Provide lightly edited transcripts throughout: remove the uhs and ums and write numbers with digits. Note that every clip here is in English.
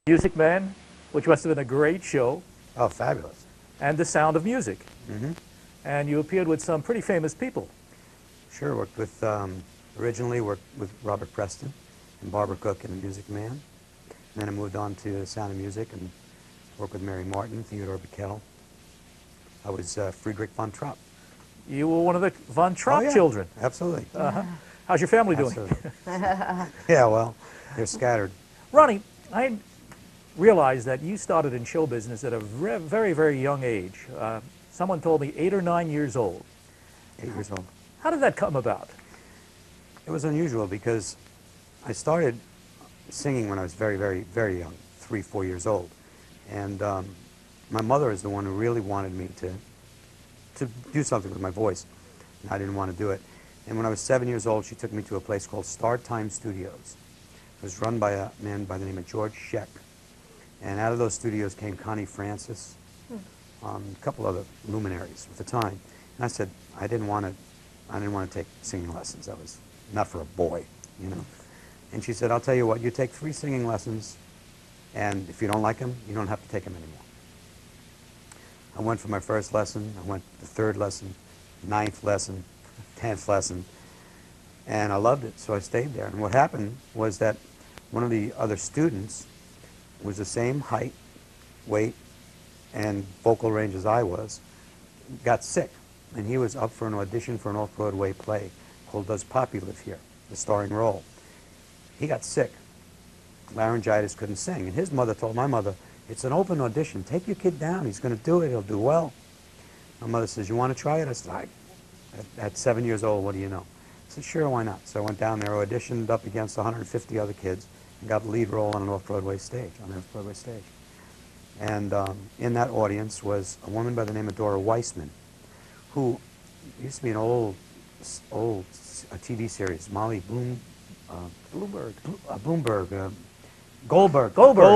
Music Man, which must have been a great show, Oh, fabulous. and The Sound of Music. Hmm. And you appeared with some pretty famous people. Sure, worked with, originally worked with Robert Preston and Barbara Cook and the Music Man. And then I moved on to Sound of Music and worked with Mary Martin, Theodore Bickel. I was Friedrich von Trapp. You were one of the Von Oh, Trapp yeah, children. absolutely. How's your family doing? Absolutely. Yeah, well, they're scattered. Ronnie, I realized that you started in show business at a very, very young age. Someone told me 8 or 9 years old. 8 years old. How did that come about? It was unusual because I started singing when I was very, very, very young, 3, 4 years old. And my mother is the one who really wanted me to do something with my voice. And I didn't want to do it. And when I was 7 years old, she took me to a place called Star Time Studios. It was run by a man by the name of George Sheck. And out of those studios came Connie Francis, a couple other luminaries at the time. And I said, I didn't want to take singing lessons. That was not for a boy, you know. And she said, I'll tell you what, you take 3 singing lessons, and if you don't like them, you don't have to take them anymore. I went for my first lesson, I went the 3rd lesson, 9th lesson, 10th lesson, and I loved it, so I stayed there. And what happened was that one of the other students was the same height, weight, and vocal range as I was, got sick, and he was up for an audition for an off-Broadway play called Does Poppy Live Here?, the starring role. He got sick, laryngitis, couldn't sing, and his mother told my mother, it's an open audition, take your kid down, he's going to do it, he'll do well. My mother says, you want to try it? I said, at 7 years old, what do you know? I said, sure, why not? So I went down there, auditioned up against 150 other kids, and got the lead role on an off-Broadway stage, And in that audience was a woman by the name of Dora Weissman, who used to be an old a TV series, Molly Goldberg,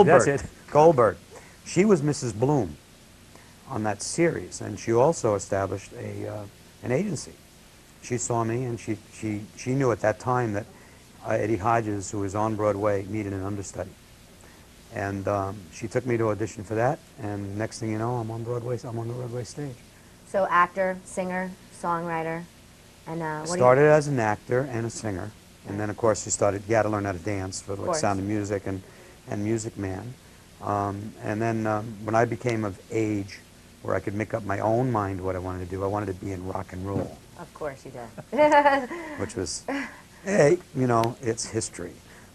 that's it. Goldberg. She was Mrs. Bloom on that series, and she also established an agency. She saw me, and she knew at that time that Eddie Hodges, who was on Broadway, needed an understudy. And she took me to audition for that, and next thing you know, I'm on Broadway. I'm on the Broadway stage. So actor, singer, songwriter, and what Started as an actor and a singer, and then of course you had to learn how to dance for like Sound of Music and Music Man. And then when I became of age, where I could make up my own mind what I wanted to do, I wanted to be in rock and roll. Of course you did. Which was, hey, you know, it's history.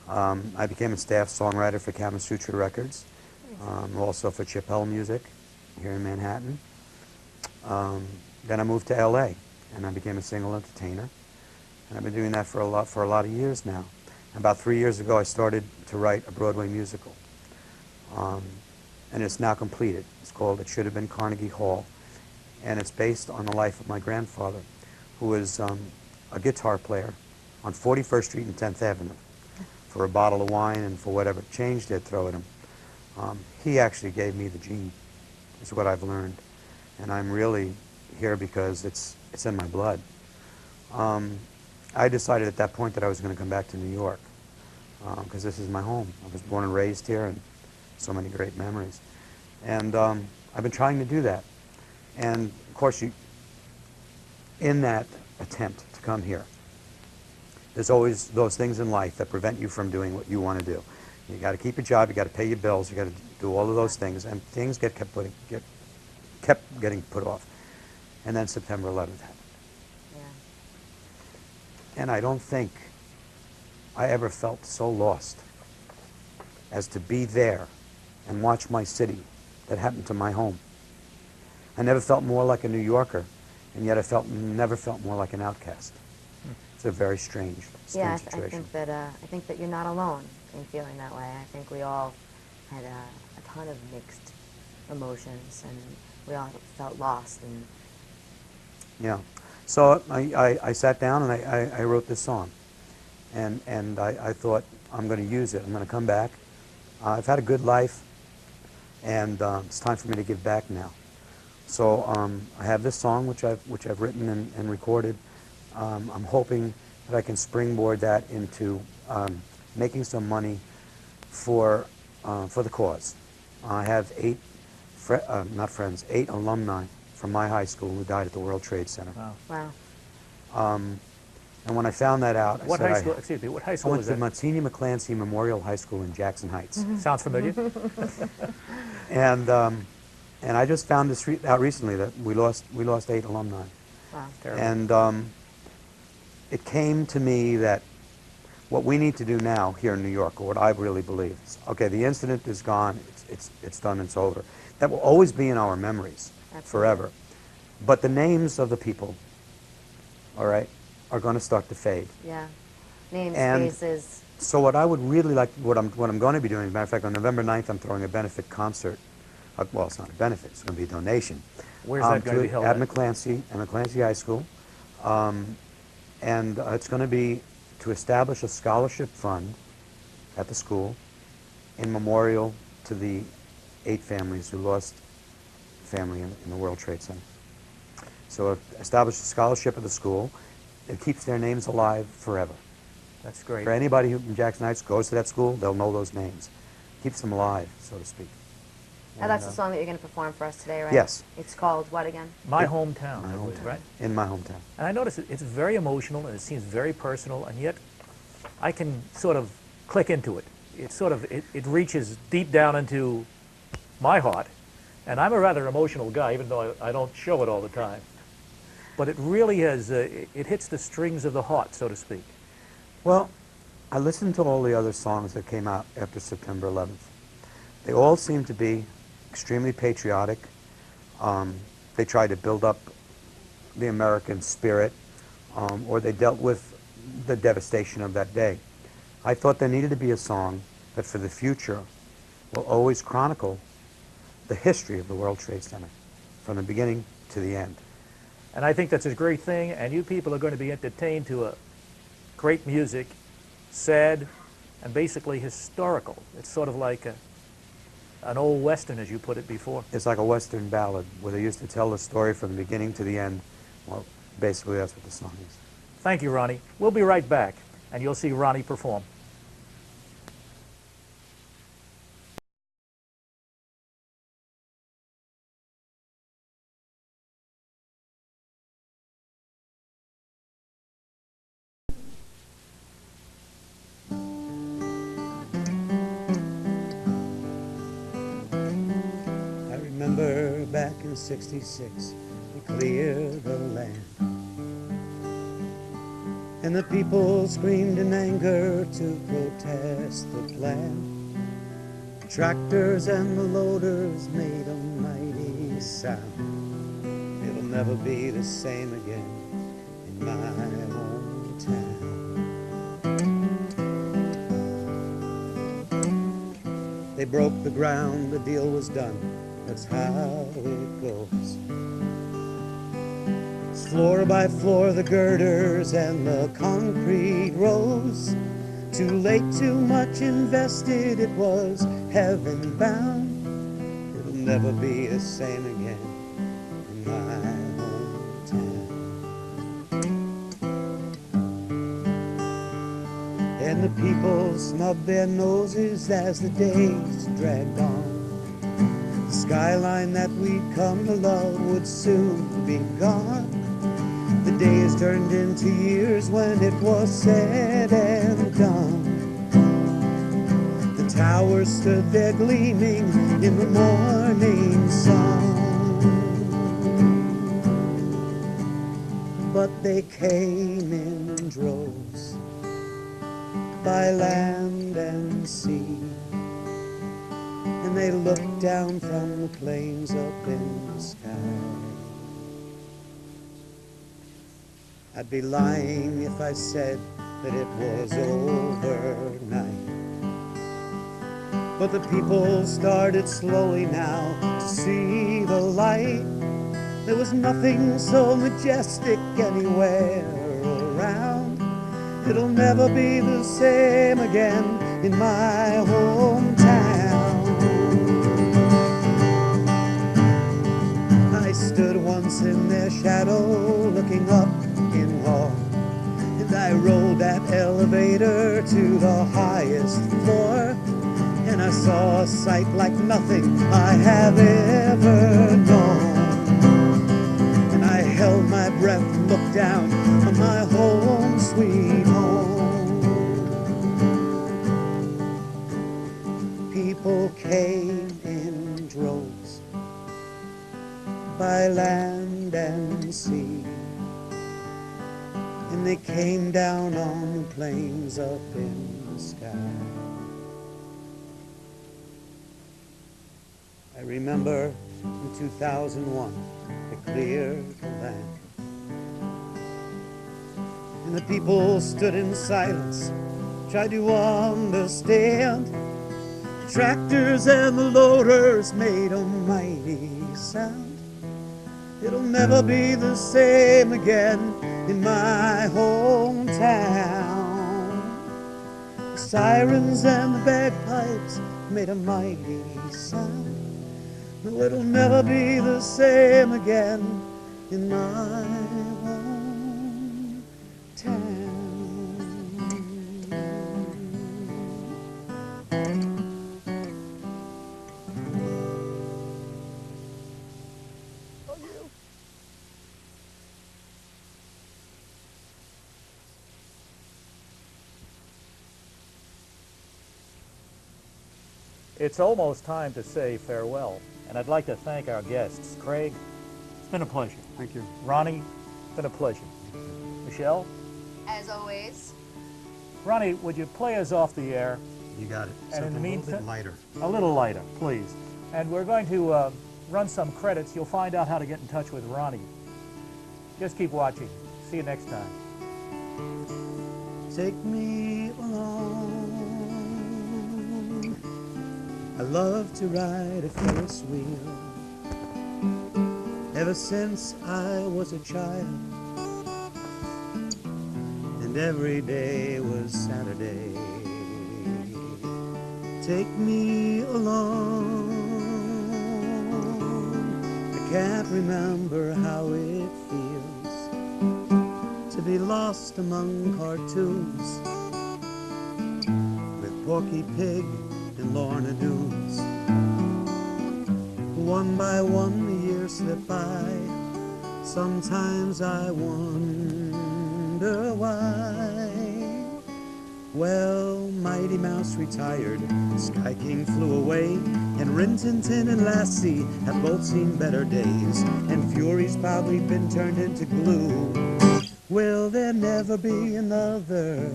I became a staff songwriter for Kama Sutra Records, also for Chappelle Music here in Manhattan. Then I moved to L.A. and I became a single entertainer, and I've been doing that for a lot of years now. About 3 years ago, I started to write a Broadway musical, and it's now completed. It's called It Should Have Been Carnegie Hall, and it's based on the life of my grandfather, who was a guitar player on 41st Street and 10th Avenue. For a bottle of wine and for whatever change they'd throw at him. He actually gave me the gene, is what I've learned. And I'm really here because it's in my blood. I decided at that point that I was going to come back to New York because this is my home. I was born and raised here, and so many great memories. And I've been trying to do that. And of course, in that attempt to come here, there's always those things in life that prevent you from doing what you want to do. You got to keep your job, you got to pay your bills, you got to do all of those things, and things kept getting put off. And then September 11th happened. Yeah. And I don't think I ever felt so lost as to be there and watch my city that happened to my home. I never felt more like a New Yorker, and yet I never felt more like an outcast. It's a very strange situation. I think that you're not alone in feeling that way. I think we all had a ton of mixed emotions, and we all felt lost. And yeah. So I sat down and I wrote this song, and I thought, I'm going to use it. I'm going to come back. I've had a good life, and it's time for me to give back now. So I have this song which I've written and recorded. I'm hoping that I can springboard that into making some money for for the cause. I have eight alumni from my high school who died at the World Trade Center. Wow. Wow. And when I found that out, What I said high school? Excuse me. What high I school went was to that? Monsignor McClancy Memorial High School in Jackson Heights. Sounds familiar. And I just found this out recently that we lost 8 alumni. Wow. Terrible. And it came to me that what we need to do now here in New York, or what I really believe, is, okay, the incident is gone, it's done, it's over. That will always be in our memories, Absolutely. forever. But the names of the people, all right, are going to start to fade. Yeah. Names, And faces. so what I would really like, what I'm going to be doing, as a matter of fact, on November 9th, I'm throwing a benefit concert. Well, it's not a benefit, it's going to be a donation. Where's that going to be held at at? McClancy High School. And it's going to be to establish a scholarship fund at the school in memorial to the 8 families who lost family in the World Trade Center. So establish a scholarship at the school. It keeps their names alive forever. That's great. For anybody who in Jackson Heights goes to that school, they'll know those names. Keeps them alive, so to speak. Now that's the song that you're going to perform for us today, right? Yes. It's called what again? My hometown, My I believe, hometown. right? In my hometown. And I notice it's very emotional and it seems very personal, and yet I can sort of click into it. It reaches deep down into my heart, and I'm a rather emotional guy, even though I don't show it all the time. But it really has, it hits the strings of the heart, so to speak. Well, I listened to all the other songs that came out after September 11th. They all seem to be extremely patriotic. They tried to build up the American spirit, or they dealt with the devastation of that day. I thought there needed to be a song that for the future will always chronicle the history of the World Trade Center from the beginning to the end. And I think that's a great thing, and you people are going to be entertained to a great music, sad, and basically historical. It's sort of like an old Western, as you put it before. It's like a Western ballad where they used to tell the story from the beginning to the end. Well, basically that's what the song is. Thank you, Ronnie. We'll be right back, and you'll see Ronnie perform. I remember back in '66, we cleared the land, and the people screamed in anger to protest the plan. The tractors and the loaders made a mighty sound. It'll never be the same again in my hometown. They broke the ground, the deal was done, that's how it goes. It's floor by floor, the girders and the concrete rose. Too late, too much invested, it was heaven bound. It'll never be the same again in my hometown. And the people snubbed their noses as the days dragged on. The skyline that we'd come to love would soon be gone. The days turned into years when it was said and done. The towers stood there gleaming in the morning sun. But they came in droves, by land and sea, and they looked down from the plains up in the sky. I'd be lying if I said that it was overnight, but the people started slowly now to see the light. There was nothing so majestic anywhere around. It'll never be the same again in my hometown. I stood once in their shadow looking up in awe, and I rode that elevator to the highest floor, and I saw a sight like nothing I have ever known. And I held my breath and looked down on my home, sweet home. People came in droves by land and sea, and they came down on the plains up in the sky. I remember in 2001, they cleared the land, and the people stood in silence, tried to understand. The tractors and the loaders made a mighty sound. It'll never be the same again in my hometown. The sirens and the bagpipes made a mighty sound. No, it'll never be the same again in my hometown. It's almost time to say farewell, and I'd like to thank our guests. Craig, it's been a pleasure. Thank you. Ronnie, it's been a pleasure. Michelle? As always. Ronnie, would you play us off the air? You got it. And in the Something a little meantime- bit lighter. A little lighter, please. And we're going to run some credits. You'll find out how to get in touch with Ronnie. Just keep watching. See you next time. Take me along. I love to ride a Ferris wheel. Ever since I was a child, and every day was Saturday. Take me along. I can't remember how it feels to be lost among cartoons with Porky Pig and Lorna Doones. One by one the years slip by. Sometimes I wonder why. Well, Mighty Mouse retired, Sky King flew away, and Rin Tin Tin and Lassie have both seen better days, and Fury's probably been turned into glue. Will there never be another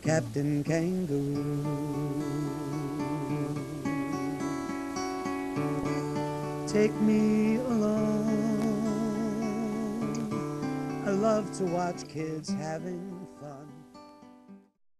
Captain Kangaroo? Take me along. I love to watch kids having